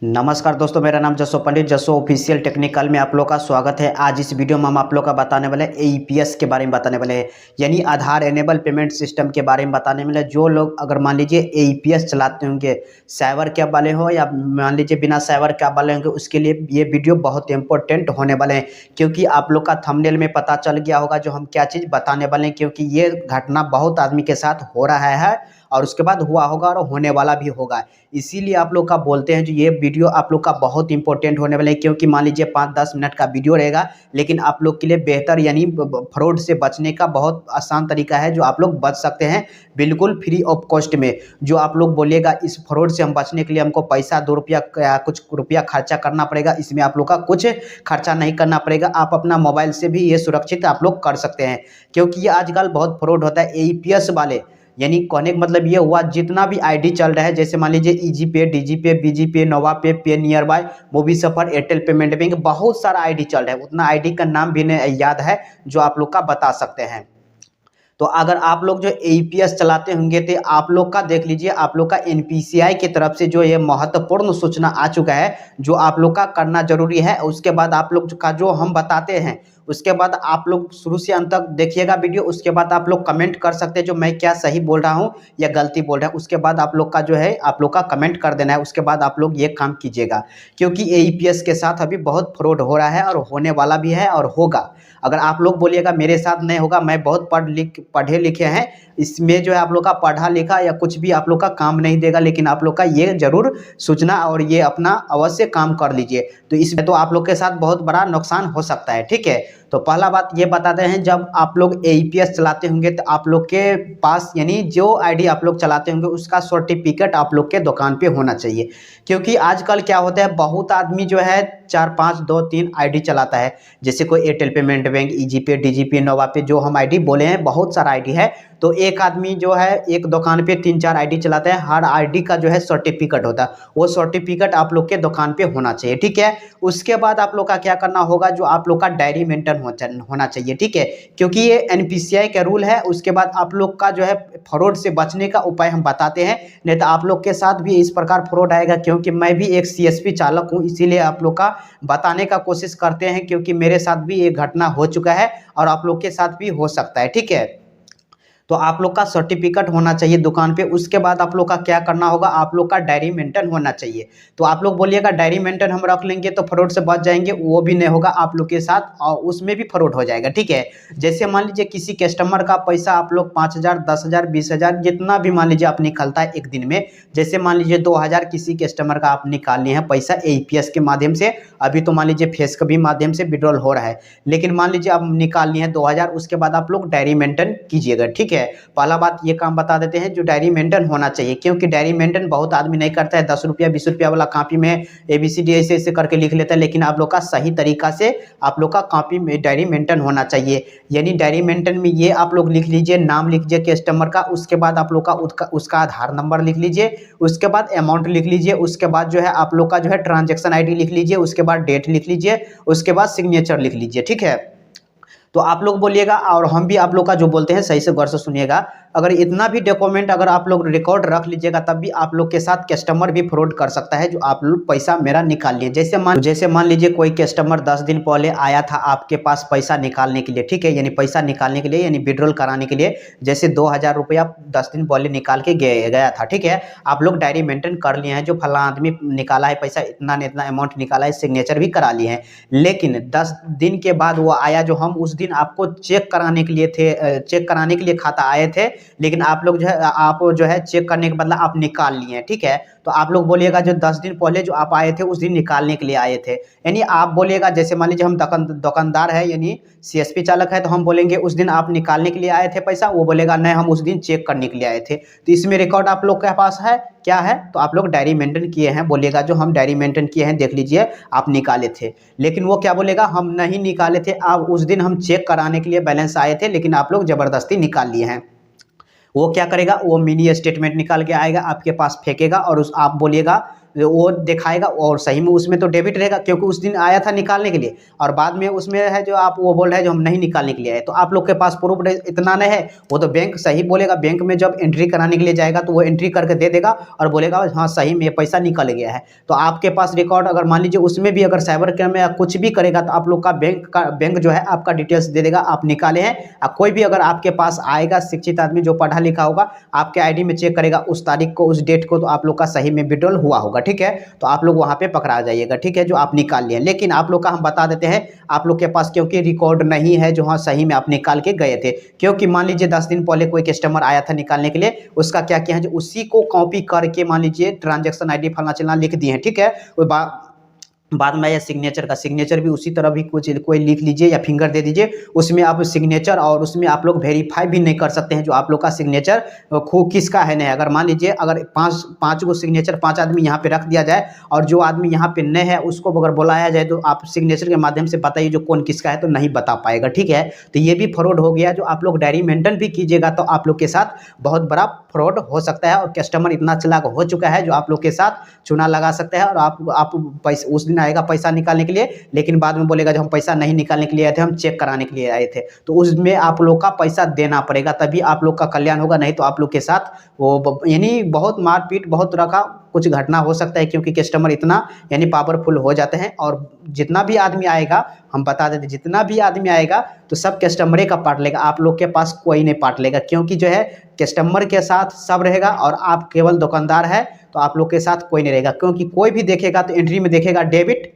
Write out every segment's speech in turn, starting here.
नमस्कार दोस्तों, मेरा नाम जसो पंडित, जसो ऑफिशियल टेक्निकल में आप लोग का स्वागत है। आज इस वीडियो में हम आप लोग का बताने वाले एईपीएस के बारे में बताने वाले हैं, यानी आधार एनेबल पेमेंट सिस्टम के बारे में बताने वाले। जो लोग अगर मान लीजिए एईपीएस चलाते होंगे, साइबर कैब वाले हो या मान लीजिए बिना साइबर कैब वाले होंगे, उसके लिए ये वीडियो बहुत इंपॉर्टेंट होने वाले हैं। क्योंकि आप लोग का थंबनेल में पता चल गया होगा जो हम क्या चीज़ बताने वाले हैं, क्योंकि ये घटना बहुत आदमी के साथ हो रहा है और उसके बाद हुआ होगा और होने वाला भी होगा। इसीलिए आप लोग का बोलते हैं जो ये वीडियो आप लोग का बहुत इंपॉर्टेंट होने वाला है। क्योंकि मान लीजिए 5-10 मिनट का वीडियो रहेगा, लेकिन आप लोग के लिए बेहतर यानी फ्रॉड से बचने का बहुत आसान तरीका है जो आप लोग बच सकते हैं बिल्कुल फ्री ऑफ कॉस्ट में। जो आप लोग बोलिएगा इस फ्रॉड से हम बचने के लिए हमको पैसा 2 रुपया या कुछ रुपया खर्चा करना पड़ेगा, इसमें आप लोग का कुछ खर्चा नहीं करना पड़ेगा। आप अपना मोबाइल से भी ये सुरक्षित आप लोग कर सकते हैं। क्योंकि ये आजकल बहुत फ्रॉड होता है एईपीएस वाले, यानी कहने का मतलब ये हुआ जितना भी आईडी चल रहा है, जैसे मान लीजिए ईजी पे, डीजी पे, बीजी पे, नोवा पे near by, movie suffer, Airtel payment bank, बहुत सारा आईडी चल रहा है। उतना आईडी का नाम भी नहीं याद है जो आप लोग का बता सकते हैं। तो अगर आप लोग जो एईपीएस चलाते होंगे तो आप लोग का देख लीजिए, आप लोग का एनपीसीआई की तरफ से जो ये महत्वपूर्ण सूचना आ चुका है जो आप लोग का करना जरूरी है। उसके बाद आप लोग का जो हम बताते हैं, उसके बाद आप लोग शुरू से अंत तक देखिएगा वीडियो। उसके बाद आप लोग कमेंट कर सकते हैं जो मैं क्या सही बोल रहा हूँ या गलती बोल रहा हूँ। उसके बाद आप लोग का जो है आप लोग का कमेंट कर देना है। उसके बाद आप लोग ये काम कीजिएगा, क्योंकि एईपीएस के साथ अभी बहुत फ्रॉड हो रहा है और होने वाला भी है और होगा। अगर आप लोग बोलिएगा मेरे साथ नहीं होगा, मैं बहुत पढ़े लिखे हैं, इसमें जो है आप लोग का पढ़ा लिखा या कुछ भी आप लोग का काम नहीं देगा। लेकिन आप लोग का ये जरूर सूचना और ये अपना अवश्य काम कर लीजिए, तो इसमें तो आप लोग के साथ बहुत बड़ा नुकसान हो सकता है। ठीक है, तो पहला बात ये बताते हैं, जब आप लोग एईपीएस चलाते होंगे तो आप लोग के पास यानी जो आईडी आप लोग चलाते होंगे उसका सर्टिफिकेट आप लोग के दुकान पे होना चाहिए। क्योंकि आजकल क्या होता है, बहुत आदमी जो है 4-5, 2-3 आईडी चलाता है। जैसे कोई एयरटेल पेमेंट बैंक, ईजी पे, डीजी पे, नोवा पे, जो हम आईडी बोले हैं बहुत सारा आईडी है। तो एक आदमी जो है एक दुकान पे 3-4 आईडी चलाता है, हर आईडी का जो है सर्टिफिकेट होता है, वो सर्टिफिकेट आप लोग के दुकान पे होना चाहिए। ठीक है, उसके बाद आप लोग का क्या करना होगा, जो आप लोग का डायरी मेंटेन होना चाहिए। ठीक है, क्योंकि ये एनपीसीआई का रूल है। उसके बाद आप लोग का जो है फ्रॉड से बचने का उपाय हम बताते हैं, नहीं तो आप लोग के साथ भी इस प्रकार फ्रॉड आएगा। क्योंकि मैं भी एक सीएसपी चालक हूँ, इसीलिए आप लोग का बताने का कोशिश करते हैं, क्योंकि मेरे साथ भी ये घटना हो चुका है और आप लोग के साथ भी हो सकता है। ठीक है, तो आप लोग का सर्टिफिकेट होना चाहिए दुकान पे। उसके बाद आप लोग का क्या करना होगा, आप लोग का डायरी मेंटेन होना चाहिए। तो आप लोग बोलिएगा डायरी मेंटेन हम रख लेंगे तो फ्रॉड से बच जाएंगे, वो भी नहीं होगा आप लोग के साथ और उसमें भी फ्रॉड हो जाएगा। ठीक है, जैसे मान लीजिए किसी कस्टमर का पैसा आप लोग 5,000, 10,000, 20,000 जितना भी मान लीजिए आप निकलता है एक दिन में। जैसे मान लीजिए 2,000 किसी कस्टमर का आप निकाल लिए हैं पैसा एईपीएस के माध्यम से, अभी तो मान लीजिए फेस के भी माध्यम से विड्रॉल हो रहा है, लेकिन मान लीजिए आप निकाल लिए हैं 2,000, उसके बाद आप लोग डायरी मेंटेन कीजिएगा। ठीक है, पहला बात ये काम बता देते हैं जो डायरी मेंटेन होना चाहिए। क्योंकि डायरी मेंटेन बहुत आदमी नहीं करता है, 10 रुपया 20 रुपया वाला कॉपी में एबीसीडी ऐसे ऐसे करके लिख लेता है। लेकिन आप लोग का सही तरीका से आप लोग का कॉपी में डायरी मेंटेन होना चाहिए। यानी डायरी मेंटेन में ये आप लोग लिख लीजिए, नाम लिख लीजिए कस्टमर का, उसके बाद आप लोग का उसका आधार नंबर लिख लीजिए, उसके बाद अमाउंट लिख लीजिए, उसके बाद जो है आप लोग का जो है ट्रांजेक्शन आईडी लिख लीजिए, उसके बाद डेट लिख लीजिए, उसके बाद सिग्नेचर लिख लीजिए। ठीक है, तो आप लोग बोलिएगा और हम भी आप लोग का जो बोलते हैं सही से गौर से सुनिएगा। अगर इतना भी डॉक्यूमेंट अगर आप लोग रिकॉर्ड रख लीजिएगा, तब भी आप लोग के साथ कस्टमर भी फ्रॉड कर सकता है, जो आप लोग पैसा मेरा निकाल लिए। जैसे मान लीजिए कोई कस्टमर 10 दिन पहले आया था आपके पास पैसा निकालने के लिए। ठीक है, यानी पैसा निकालने के लिए यानी विड्रॉल कराने के लिए, जैसे 2,000 रुपया 10 दिन पहले निकाल के गया था। ठीक है, आप लोग डायरी मेंटेन कर लिए हैं जो फला आदमी निकाला है पैसा, इतना ने इतना अमाउंट निकाला है, सिग्नेचर भी करा लिए हैं। लेकिन 10 दिन के बाद वो आया, जो हम उस दिन आपको चेक कराने के लिए चेक कराने के लिए खाता आए थे, लेकिन आप लोग जो है चेक करने के बदला आप निकाल लिए हैं। ठीक है, तो आप लोग बोलिएगा जो 10 दिन पहले जो आप आए थे उस दिन निकालने के लिए आए थे, यानी आप बोलिएगा जैसे मान लीजिए हम दुकानदार है यानी सीएसपी चालक है, तो हम बोलेंगे उस दिन आप निकालने के लिए आए थे पैसा, वो बोलेगा नहीं हम उस दिन चेक करने के लिए आए थे। तो इसमें रिकॉर्ड आप लोग के पास है क्या है, तो आप लोग डायरी मेंटेन किए हैं, बोलिएगा जो हम डायरी मेंटेन किए हैं, देख लीजिए आप निकाले थे। लेकिन वो क्या बोलेगा, हम नहीं निकाले थे, आप उस दिन हम चेक कराने के लिए बैलेंस आए थे, लेकिन आप लोग जबरदस्ती निकाल लिए हैं। वो क्या करेगा, वो मिनी स्टेटमेंट निकाल के आएगा आपके पास फेंकेगा और उस आप बोलिएगा वो दिखाएगा और सही में उसमें तो डेबिट रहेगा क्योंकि उस दिन आया था निकालने के लिए, और बाद में उसमें है जो आप वो बोल रहे हैं जो हम नहीं निकालने के लिए आए, तो आप लोग के पास प्रूफ इतना नहीं है। वो तो बैंक सही बोलेगा, बैंक में जब एंट्री कराने के लिए जाएगा तो वो एंट्री करके दे देगा और बोलेगा हाँ सही में पैसा निकल गया है। तो आपके पास रिकॉर्ड अगर मान लीजिए उसमें भी अगर साइबर क्राइम में कुछ भी करेगा तो आप लोग का बैंक जो है आपका डिटेल्स दे देगा, आप निकाले हैं। कोई भी अगर आपके पास आएगा शिक्षित आदमी जो पढ़ा लिखा होगा, आपके आईडी में चेक करेगा उस तारीख को उस डेट को, तो आप लोग का सही में विड्रॉल हुआ होगा, ठीक है। तो आप लोग वहाँ पे पकड़ा जाइएगा, ठीक है, जो आप निकाल लिए। लेकिन आप लोग का हम बता देते हैं आप लोग के पास क्योंकि रिकॉर्ड नहीं है जो हाँ सही में आप निकाल के गए थे, क्योंकि मान लीजिए 10 दिन पहले कोई कस्टमर आया था निकालने के लिए, उसका क्या किया है जो उसी को कॉपी करके मान लीजिए ट्रांजैक्शन आईडी फलना चलना लिख दिए हैं, ठीक है। बाद में या सिग्नेचर भी उसी तरह भी कुछ कोई लिख लीजिए या फिंगर दे दीजिए, उसमें आप सिग्नेचर और उसमें आप लोग वेरीफाई भी नहीं कर सकते हैं जो आप लोग का सिग्नेचर खूब किसका है नहीं। अगर मान लीजिए अगर पाँच गो सिग्नेचर 5 आदमी यहाँ पे रख दिया जाए और जो आदमी यहाँ पे नहीं है उसको अगर बुलाया जाए तो आप सिग्नेचर के माध्यम से बताइए जो कौन किसका है, तो नहीं बता पाएगा, ठीक है। तो ये भी फ्रॉड हो गया। जो आप लोग डायरी मेंटेन भी कीजिएगा तो आप लोग के साथ बहुत बड़ा फ्रॉड हो सकता है, और कस्टमर इतना चालाक हो चुका है जो आप लोग के साथ चूना लगा सकता है, और आप पैसा उस दिन आएगा पैसा निकालने के लिए, लेकिन बाद में बोलेगा जो हम पैसा नहीं निकालने के लिए आए थे, हम चेक कराने के लिए आए थे। तो उसमें आप लोग का पैसा देना पड़ेगा, तभी आप लोग का कल्याण होगा, नहीं तो आप लोग के साथ वो यानी बहुत मारपीट बहुत तरह का कुछ घटना हो सकता है, क्योंकि कस्टमर इतना यानी पावरफुल हो जाते हैं। और जितना भी आदमी आएगा, हम बता देते जितना भी आदमी आएगा तो सब कस्टमरे का पार्ट लेगा, आप लोग के पास कोई नहीं पार्ट लेगा, क्योंकि जो है कस्टमर के साथ सब रहेगा और आप केवल दुकानदार है तो आप लोग के साथ कोई नहीं रहेगा। क्योंकि कोई भी देखेगा तो एंट्री में देखेगा डेबिट,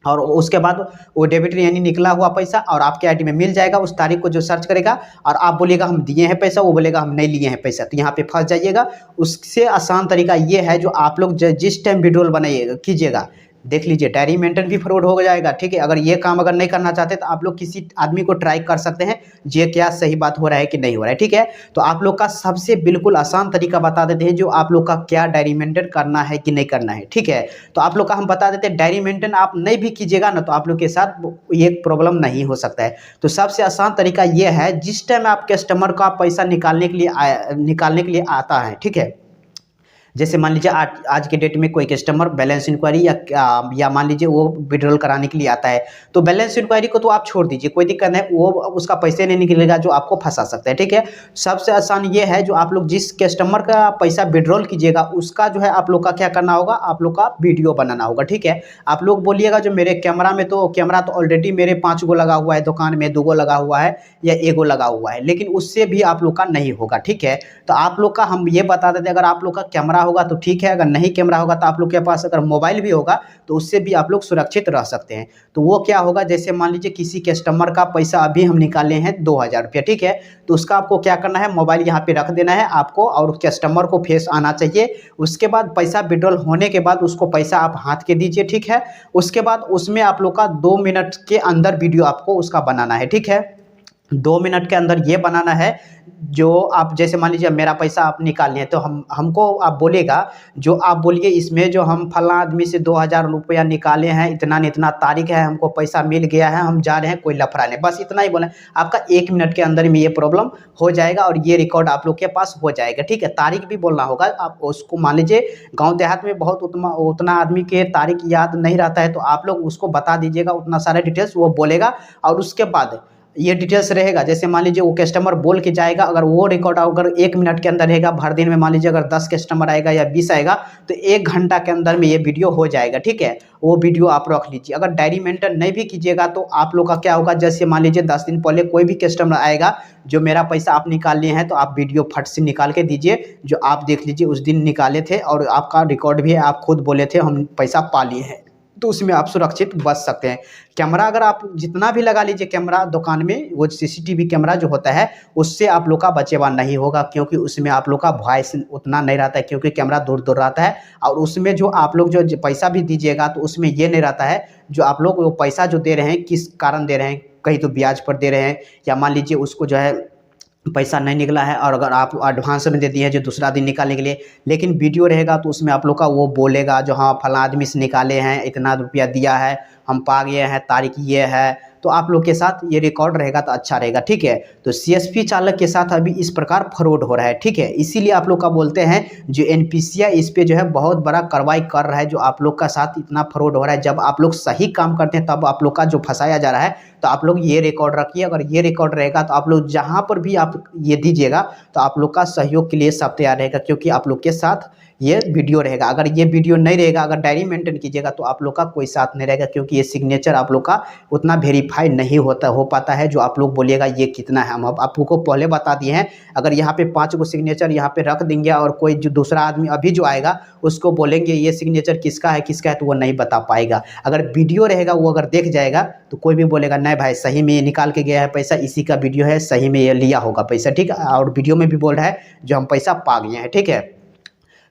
और उसके बाद वो डेबिट यानी निकला हुआ पैसा और आपके आईडी में मिल जाएगा उस तारीख को जो सर्च करेगा, और आप बोलेगा हम दिए हैं पैसा, वो बोलेगा हम नहीं लिए हैं पैसा, तो यहाँ पे फंस जाइएगा। उससे आसान तरीका ये है जो आप लोग जिस टाइम विड्रॉल बनाइएगा कीजिएगा, देख लीजिए डायरी मेंटेन भी फ्रॉड हो जाएगा, ठीक है। अगर ये काम अगर नहीं करना चाहते तो आप लोग किसी आदमी को ट्राई कर सकते हैं ये क्या सही बात हो रहा है कि नहीं हो रहा है, ठीक है। तो आप लोग का सबसे बिल्कुल आसान तरीका बता देते हैं जो आप लोग का क्या डायरी मेंटेन करना है कि नहीं करना है, ठीक है। तो आप लोग का हम बता देते हैं डायरी मेंटेन आप नहीं भी कीजिएगा ना तो आप लोग के साथ ये प्रॉब्लम नहीं हो सकता है। तो सबसे आसान तरीका ये है जिस टाइम आप कस्टमर का पैसा निकालने के लिए आता है, ठीक है। जैसे मान लीजिए आज के डेट में कोई कस्टमर बैलेंस इंक्वायरी या मान लीजिए वो विड्रॉल कराने के लिए आता है, तो बैलेंस इंक्वायरी को तो आप छोड़ दीजिए, कोई दिक्कत नहीं, वो उसका पैसे नहीं निकलेगा जो आपको फंसा सकता है, ठीक है। सबसे आसान ये है जो आप लोग जिस कस्टमर का पैसा विड्रॉल कीजिएगा उसका जो है आप लोग का क्या करना होगा, आप लोग का वीडियो बनाना होगा, ठीक है। आप लोग बोलिएगा जो मेरे कैमरा तो ऑलरेडी मेरे 5 गो लगा हुआ है, दुकान में 2 गो लगा हुआ है या 1 गो लगा हुआ है, लेकिन उससे भी आप लोग का नहीं होगा, ठीक है। तो आप लोग का हम ये बता देते हैं अगर आप लोग का कैमरा होगा तो ठीक है, अगर नहीं कैमरा होगा तो आप लोग के पास अगर मोबाइल भी होगा तो उससे भी आप लोग सुरक्षित रह सकते हैं। तो वो क्या होगा, जैसे मान लीजिए किसी कस्टमर का पैसा अभी हम निकाले हैं 2000 रुपया, ठीक है। तो उसका आपको क्या करना है, मोबाइल यहाँ पे रख देना है आपको, और कस्टमर को फेस आना चाहिए। उसके बाद पैसा विड्रॉल होने के बाद उसको पैसा आप हाथ के दीजिए, ठीक है। उसके बाद उसमें आप लोग का 2 मिनट के अंदर वीडियो आपको उसका बनाना है, ठीक है। 2 मिनट के अंदर ये बनाना है जो आप जैसे मान लीजिए मेरा पैसा आप निकाल लिए तो हमको आप बोलेगा जो आप बोलिए इसमें जो हम फला आदमी से 2000 रुपया निकाले हैं, इतना तारीख है, हमको पैसा मिल गया है, हम जा रहे हैं, कोई लफड़ा नहीं, बस इतना ही बोला। आपका 1 मिनट के अंदर में ये प्रॉब्लम हो जाएगा और ये रिकॉर्ड आप लोग के पास हो जाएगा, ठीक है। तारीख भी बोलना होगा आप उसको, मान लीजिए गाँव देहात में बहुत उतना आदमी के तारीख याद नहीं रहता है, तो आप लोग उसको बता दीजिएगा उतना सारे डिटेल्स वो बोलेगा, और उसके बाद ये डिटेल्स रहेगा। जैसे मान लीजिए वो कस्टमर बोल के जाएगा, अगर वो रिकॉर्ड अगर 1 मिनट के अंदर रहेगा, भर दिन में मान लीजिए अगर 10 कस्टमर आएगा या 20 आएगा तो 1 घंटा के अंदर में ये वीडियो हो जाएगा, ठीक है। वो वीडियो आप रख लीजिए। अगर डायरी मेंटेन नहीं भी कीजिएगा तो आप लोग का क्या होगा, जैसे मान लीजिए 10 दिन पहले कोई भी कस्टमर आएगा जो मेरा पैसा आप निकाल लिए हैं, तो आप वीडियो फट से निकाल के दीजिए जो आप देख लीजिए उस दिन निकाले थे और आपका रिकॉर्ड भी है, आप खुद बोले थे हम पैसा पा लिए हैं, तो उसमें आप सुरक्षित बच सकते हैं। कैमरा अगर आप जितना भी लगा लीजिए कैमरा दुकान में, वो सीसीटीवी कैमरा जो होता है उससे आप लोग का बचेवा नहीं होगा, क्योंकि उसमें आप लोग का वॉइस उतना नहीं रहता है, क्योंकि कैमरा दूर दूर रहता है। और उसमें जो आप लोग जो पैसा भी दीजिएगा तो उसमें ये नहीं रहता है जो आप लोग वो पैसा जो दे रहे हैं किस कारण दे रहे हैं, कहीं तो ब्याज पर दे रहे हैं, या मान लीजिए उसको जो है पैसा नहीं निकला है और अगर आप एडवांस में दे दिए हैं जो दूसरा दिन निकालने के लिए, लेकिन वीडियो रहेगा तो उसमें आप लोग का वो बोलेगा जो हाँ फला आदमी से निकाले हैं, इतना रुपया दिया है, हम पा गए हैं, तारीख ये है, तो आप लोग के साथ ये रिकॉर्ड रहेगा तो अच्छा रहेगा, ठीक है। तो सीएसपी चालक के साथ अभी इस प्रकार फ्रॉड हो रहा है, ठीक है। इसीलिए आप लोग का बोलते हैं जो एनपीसीआई इस पे जो है बहुत बड़ा कार्रवाई कर रहा है, जो आप लोग का साथ इतना फ्रॉड हो रहा है। जब आप लोग सही काम करते हैं तब आप लोग का जो फंसाया जा रहा है, तो आप लोग ये रिकॉर्ड रखिए। अगर ये रिकॉर्ड रहेगा तो आप लोग जहाँ पर भी आप ये दीजिएगा तो आप लोग का सहयोग के लिए सब तैयार रहेगा, क्योंकि आप लोग के साथ ये वीडियो रहेगा। अगर ये वीडियो नहीं रहेगा, अगर डायरी मेंटेन कीजिएगा तो आप लोग का कोई साथ नहीं रहेगा, क्योंकि ये सिग्नेचर आप लोग का उतना वेरीफाई नहीं हो पाता है जो आप लोग बोलिएगा ये कितना है। हम अब आपको पहले बता दिए हैं, अगर यहाँ पे 5 गो सिग्नेचर यहाँ पे रख देंगे और कोई जो दूसरा आदमी अभी जो आएगा उसको बोलेंगे ये सिग्नेचर किसका है तो वो नहीं बता पाएगा। अगर वीडियो रहेगा वो अगर देख जाएगा तो कोई भी बोलेगा नहीं भाई सही में ये निकाल के गया है पैसा, इसी का वीडियो है, सही में ये लिया होगा पैसा, ठीक है। और वीडियो में भी बोल रहा है जो हम पैसा पा गए हैं, ठीक है।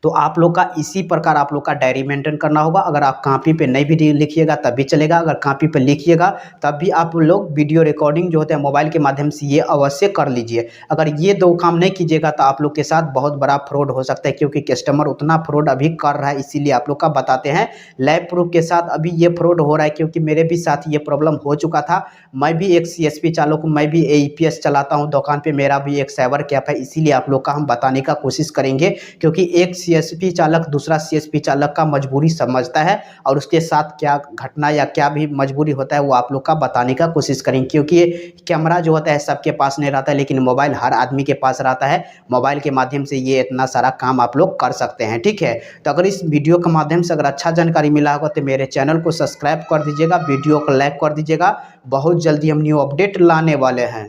तो आप लोग का इसी प्रकार आप लोग का डायरी मेंटेन करना होगा। अगर आप कॉपी पे नहीं भी लिखिएगा तब भी चलेगा, अगर कॉपी पे लिखिएगा तब भी आप लोग वीडियो रिकॉर्डिंग जो होता है मोबाइल के माध्यम से ये अवश्य कर लीजिए। अगर ये 2 काम नहीं कीजिएगा तो आप लोग के साथ बहुत बड़ा फ्रॉड हो सकता है, क्योंकि कस्टमर उतना फ्रॉड अभी कर रहा है। इसीलिए आप लोग का बताते हैं लाइव प्रूफ के साथ अभी ये फ्रॉड हो रहा है, क्योंकि मेरे भी साथ ये प्रॉब्लम हो चुका था। मैं भी एक सीएसपी चालक हूँ, मैं भी एईपीएस चलाता हूँ दुकान पे, मेरा भी एक साइबर कैफ है। इसीलिए आप लोग का हम बताने का कोशिश करेंगे, क्योंकि एक सीएसपी चालक दूसरा सीएसपी चालक का मजबूरी समझता है और उसके साथ क्या घटना या क्या भी मजबूरी होता है वो आप लोग का बताने का कोशिश करेंगे। क्योंकि ये कैमरा जो होता है सबके पास नहीं रहता है, लेकिन मोबाइल हर आदमी के पास रहता है। मोबाइल के माध्यम से ये इतना सारा काम आप लोग कर सकते हैं, ठीक है। तो अगर इस वीडियो के माध्यम से अगर अच्छा जानकारी मिला होगा तो मेरे चैनल को सब्सक्राइब कर दीजिएगा, वीडियो को लाइक कर दीजिएगा। बहुत जल्दी हम न्यू अपडेट लाने वाले हैं।